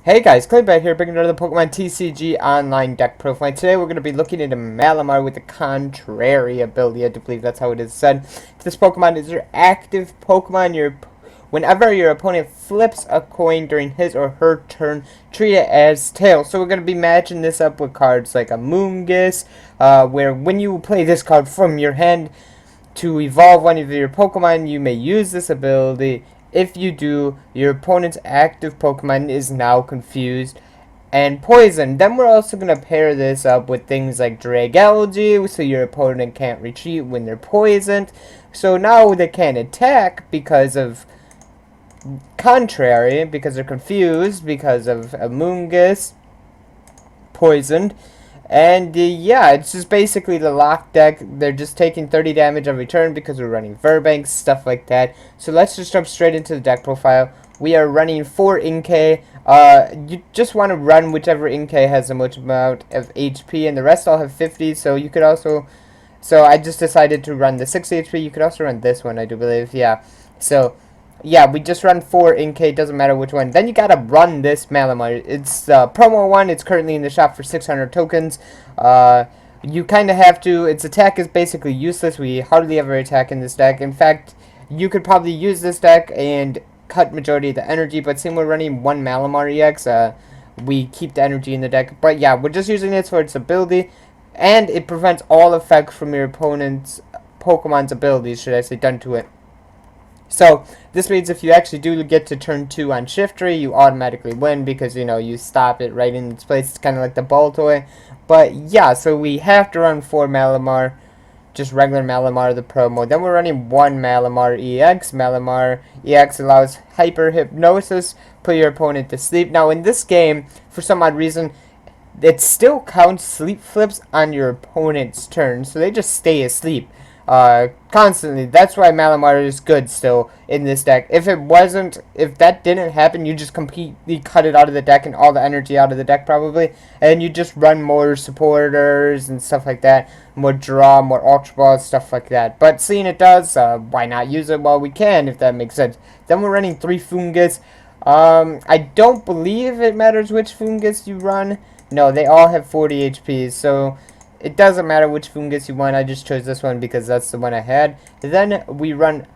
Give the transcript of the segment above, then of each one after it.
Hey guys, Cleanblade here, bringing another Pokemon TCG online deck profile. Today we're going to be looking at a Malamar with the Contrary ability. I do believe that's how it is said. This Pokemon is your active Pokemon. Whenever your opponent flips a coin during his or her turn, treat it as tails. So we're going to be matching this up with cards like a Moongus, where when you play this card from your hand, to evolve one of your Pokemon, you may use this ability. If you do, your opponent's active Pokemon is now confused and poisoned. Then we're also going to pair this up with things like Dragalge, so your opponent can't retreat when they're poisoned. So now they can't attack because of Contrary, because they're confused, because of Amoonguss poisoned. And yeah, it's just basically the lock deck. They're just taking 30 damage every turn because we're running Verbanks, stuff like that. So let's just jump straight into the deck profile. We are running 4 Inkay. You just want to run whichever Inkay has the most amount of HP, and the rest all have 50. So you could also, so I just decided to run the 60 HP. You could also run this one, I do believe. Yeah. So yeah, we just run 4 Inkay, doesn't matter which one. Then you gotta run this Malamar. It's promo one. It's currently in the shop for 600 tokens. You kind of have to. Its attack is basically useless. We hardly ever attack in this deck. In fact, you could probably use this deck and cut majority of the energy. But since we're running 1 Malamar EX, we keep the energy in the deck. But yeah, we're just using it for its ability, and it prevents all effects from your opponent's Pokemon's abilities, should I say, done to it. So this means if you actually do get to turn 2 on Shiftry, you automatically win because, you know, you stop it right in its place. It's kind of like the ball toy. But yeah, so we have to run 4 Malamar, just regular Malamar, the promo. Then we're running 1 Malamar EX. Malamar EX allows Hyper Hypnosis, put your opponent to sleep. Now in this game, for some odd reason, it still counts sleep flips on your opponent's turn, so they just stay asleep constantly. That's why Malamar is good still in this deck. If that didn't happen, you just completely cut it out of the deck and all the energy out of the deck probably, and you just run more supporters and stuff like that, more draw, more Ultra Balls, stuff like that. But seeing it does, why not use it while we can, if that makes sense. Then we're running 3 Fungus. I don't believe it matters which Fungus you run. No, they all have 40 HP, so it doesn't matter which Fungus you want. I just chose this one because that's the one I had. Then we run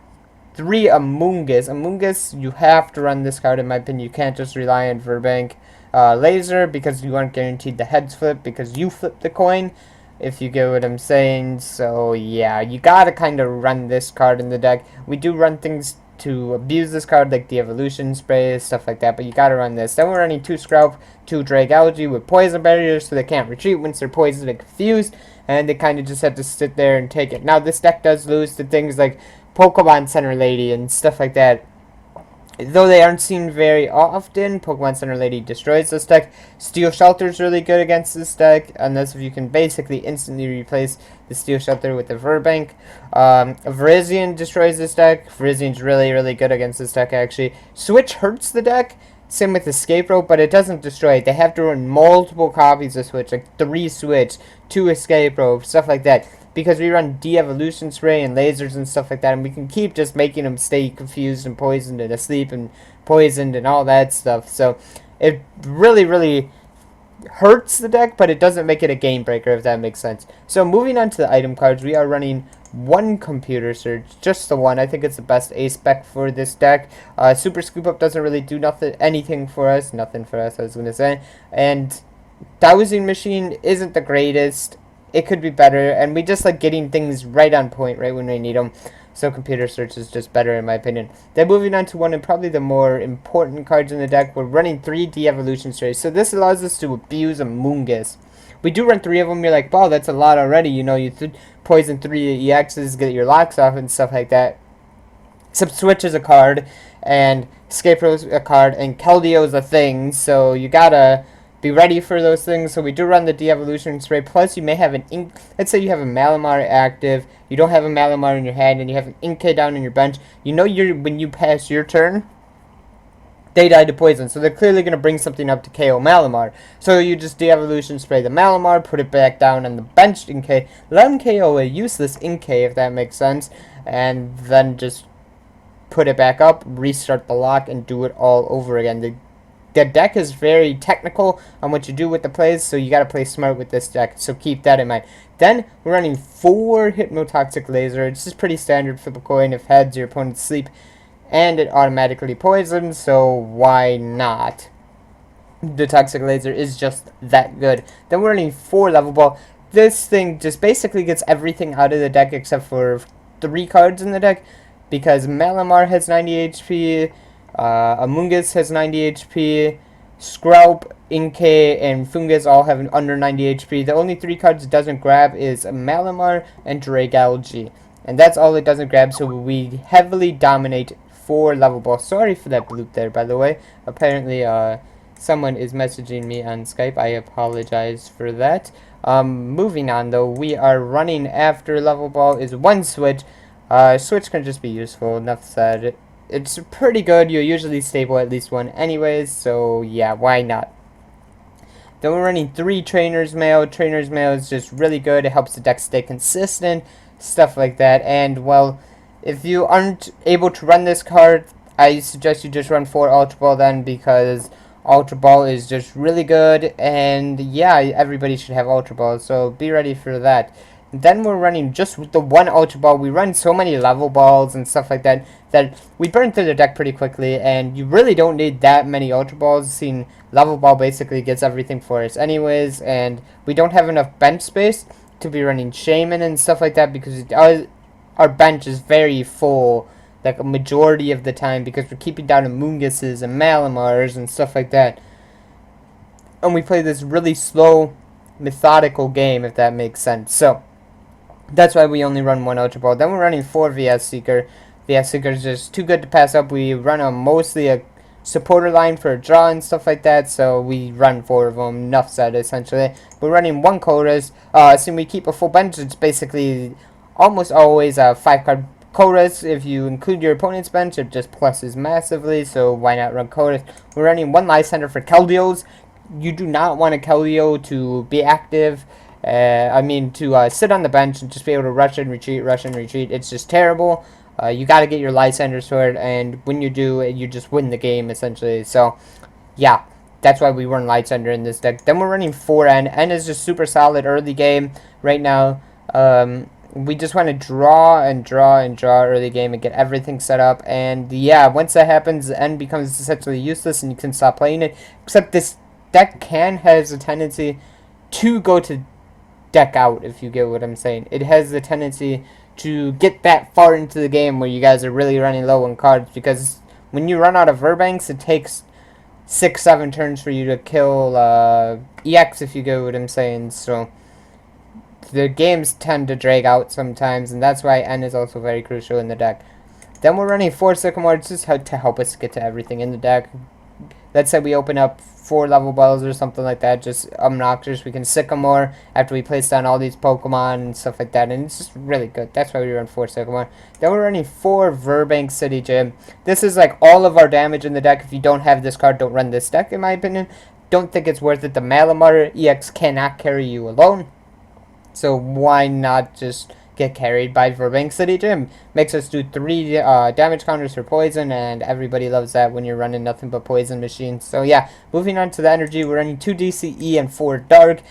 3 Amoonguss. Amoonguss, you have to run this card in my opinion. You can't just rely on Verbank Laser because you aren't guaranteed the heads flip because you flip the coin, if you get what I'm saying. So yeah, you gotta kind of run this card in the deck. We do run things to abuse this card, like the evolution spray, stuff like that, but you gotta run this. Then we're running 2 Scrap, 2 Dragalge with poison barriers, so they can't retreat once they're poisoned and confused, and they kind of just have to sit there and take it. Now this deck does lose to things like Pokemon Center Lady and stuff like that. Though they aren't seen very often, Pokemon Center Lady destroys this deck. Steel Shelter is really good against this deck, unless if you can basically instantly replace the Steel Shelter with the Verbank. Virizion destroys this deck. Virizian's really, really good against this deck, actually. Switch hurts the deck, same with Escape Rope, but it doesn't destroy it. They have to run multiple copies of Switch, like 3 Switch, 2 Escape Rope, stuff like that. Because we run de-evolution spray and lasers and stuff like that, and we can keep just making them stay confused and poisoned and asleep and poisoned and all that stuff. So it really, really hurts the deck, but it doesn't make it a game breaker, if that makes sense. So moving on to the item cards, we are running 1 Computer Search, just the one. I think it's the best A spec for this deck. Super Scoop Up doesn't really do anything for us, I was gonna say, and Dowsing Machine isn't the greatest. It could be better, and we just like getting things right on point, right when we need them. So Computer Search is just better in my opinion. Then moving on to one of probably the more important cards in the deck, we're running 3 de-evolution strays. So this allows us to abuse a Moongus. We do run 3 of them. You're like, wow, that's a lot already. You know, you poison 3 EXs, get your locks off and stuff like that. Switch is a card, and Escape Rope is a card, and Keldeo is a thing. So you gotta be ready for those things. So we do run the de-evolution spray. Plus, you may have let's say you have a Malamar active, you don't have a Malamar in your hand, and you have an Inkay down in your bench. You know, when you pass your turn, they die to poison, so they're clearly going to bring something up to KO Malamar. So you just de-evolution spray the Malamar, put it back down on the bench Inkay, let them KO a useless Inkay, if that makes sense, and then just put it back up, restart the lock, and do it all over again. the deck is very technical on what you do with the plays, so you gotta play smart with this deck, so keep that in mind. Then we're running 4 Hypnotoxic Laser. It's just pretty standard for the coin. If heads, your opponents sleep, and it automatically poisons, so why not? The Toxic Laser is just that good. Then we're running 4 Level Ball. This thing just basically gets everything out of the deck except for 3 cards in the deck, because Malamar has 90 HP, Amoonguss has 90 HP, Scraup, Inkay, and Fungus all have under 90 HP. The only 3 cards it doesn't grab is Malamar and Dragalge. And that's all it doesn't grab, so we heavily dominate 4 Level Ball. Sorry for that bloop there, by the way. Apparently, someone is messaging me on Skype. I apologize for that. Moving on, though, we are running after Level Ball is 1 Switch. Switch can just be useful, enough said. It's pretty good. You usually stable at least 1 anyways, so yeah, why not? Then we're running 3 Trainer's Mail. Trainer's Mail is just really good. It helps the deck stay consistent, stuff like that. And, well, if you aren't able to run this card, I suggest you just run 4 Ultra Ball then, because Ultra Ball is just really good. And, yeah, everybody should have Ultra Ball, so be ready for that. Then we're running just with the 1 Ultra Ball. We run so many Level Balls and stuff like that that we burn through the deck pretty quickly, and you really don't need that many Ultra Balls, seeing Level Ball basically gets everything for us anyways, and we don't have enough bench space to be running Shaman and stuff like that, because our bench is very full, like a majority of the time, because we're keeping down Amoongusses and Malamars and stuff like that. And we play this really slow, methodical game, if that makes sense. So that's why we only run 1 Ultra Ball. Then we're running 4 VS Seeker. VS Seeker is just too good to pass up. We run mostly a supporter line for a draw and stuff like that, so we run 4 of them. Enough said, essentially. We're running 1 Chorus. Since we keep a full bench, it's basically almost always a 5-card Chorus. If you include your opponent's bench, it just pluses massively, so why not run Chorus? We're running 1 Lysander for Keldeos. You do not want a Keldeo to be active. To sit on the bench and just be able to rush and retreat. It's just terrible. You got to get your Lysander Sword, and when you do, you just win the game, essentially. So, yeah, that's why we run Lysander in this deck. Then we're running 4 N. N is just super solid early game right now. We just want to draw early game and get everything set up. And, yeah, once that happens, N becomes essentially useless, and you can stop playing it. Except this deck has a tendency to go to deck out, if you get what I'm saying. It has the tendency to get that far into the game where you guys are really running low on cards, because when you run out of Verbanks, it takes 6-7 turns for you to kill EX, if you get what I'm saying. So the games tend to drag out sometimes, and that's why N is also very crucial in the deck. Then we're running 4 Sycamores just to help us get to everything in the deck. Let's say we open up 4 Level Balls or something like that, just obnoxious. We can Sycamore after we place down all these Pokemon and stuff like that, and it's just really good. That's why we run 4 Sycamore. Then we're running 4 Verbank City Gym. This is like all of our damage in the deck. If you don't have this card, don't run this deck, in my opinion. Don't think it's worth it. The Malamar EX cannot carry you alone, so why not just get carried by Verbank City Gym? Makes us do 3 damage counters for poison, and everybody loves that when you're running nothing but poison machines. So yeah, moving on to the energy, we're running 2 DCE and 4 Dark,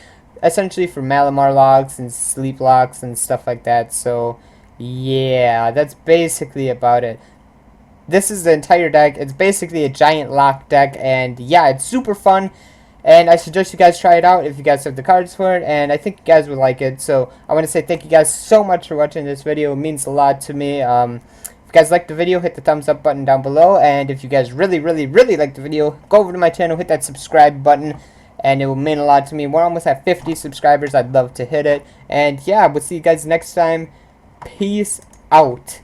essentially for Malamar locks and sleep locks and stuff like that. So yeah, that's basically about it. This is the entire deck. It's basically a giant lock deck, and yeah, it's super fun. And I suggest you guys try it out if you guys have the cards for it, and I think you guys would like it. So I want to say thank you guys so much for watching this video. It means a lot to me. If you guys liked the video, hit the thumbs up button down below. And if you guys really liked the video, go over to my channel, hit that subscribe button, and it will mean a lot to me. We're almost at 50 subscribers. I'd love to hit it. And yeah, we'll see you guys next time. Peace out.